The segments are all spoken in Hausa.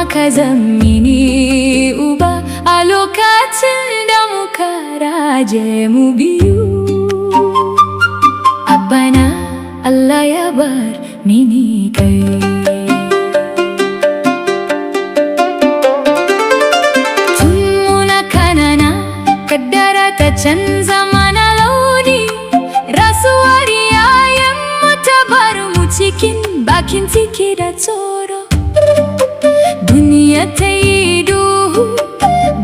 amma ka zamini uba a lokacin da muka raje mu biyu. Abana Allah ya bar mini kai. Tun muna kanana kaddara ta canza mana launi, rasuwar yayanmu ta bar mu cikin bakin ciki da tsoro. Duniya ta yi duhu,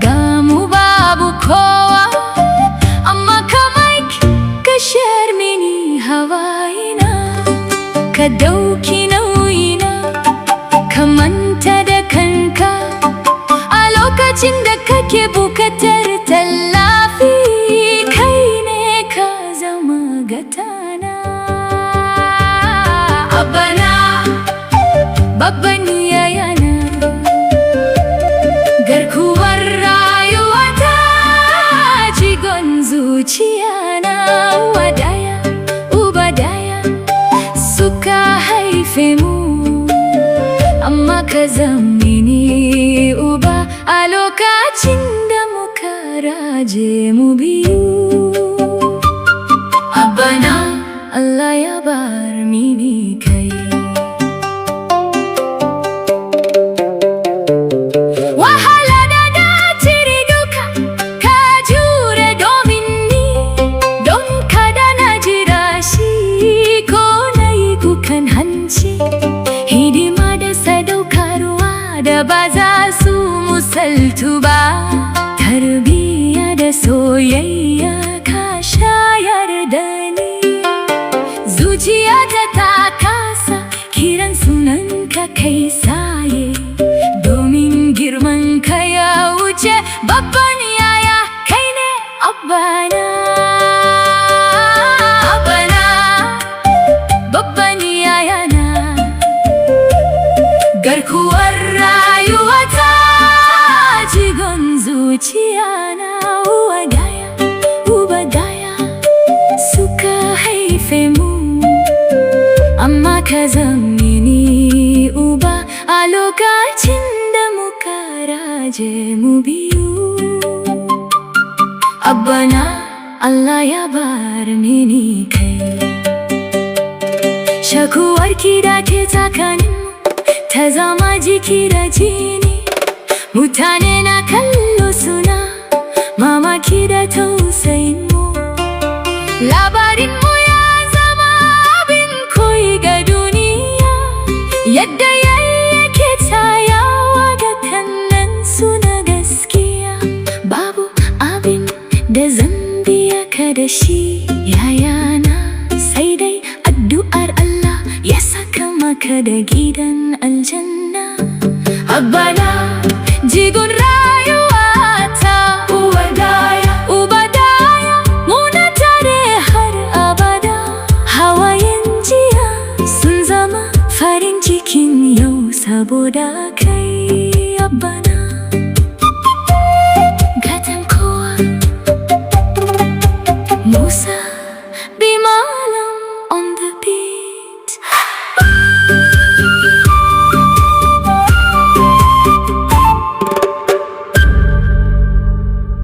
ga mu babu kowa, amma kamar ka share mini hawayena, ka dauki nauyina, ka manta da kanka a lokacin da kake bukatar tallafi. Kai ne ka zama gatana. Abana, babban yayana, garkuwar rayuwata, jigon zuciyana. Uwa daya, uba daya suka haife mu, amma ka zamini uba a lokacin da muka raje mu biyu. Abana Allah ya bar mini kai. Wahala da daciri duka ka jure domin ni, don kada na jira shi ko na yi kukan hanci. Hidima da sadaukarwa da ba za su musaltu ba, tarbiyya da soyayya ka shayar da ni. Zuciyata ta kasa kiran sunanka kai saye, domin girman ka ya wuce babban yaya. Kai ne abana, abana, babban yayana, garkuwar rayuwata, jigon zuciyana. Uwa daya, uba daya suka haife mu, amma ka zamini uba a lokacin da muka raje mu biyu. Abana Allah ya bar mini kai. Shakuwar ki da ke tsakaninmu ta zama jiki da jini, mutane na kallo suna mamaki da tausayin mu. Labarin mu ya zama abin koyi ga duniya, yadda yake tayawa ga kannan suna gaskiya. Babu abin da zan biya ka da shi yayana, sai dai addu'ar Allah ya saka maka da gidan aljanna. Abana, jigon rayuwata, uwa daya, uba daya, muna tare har abada. Hawayen jiya sun zama farin cikin yau saboda kai. Abana, gatan kowa, Musa.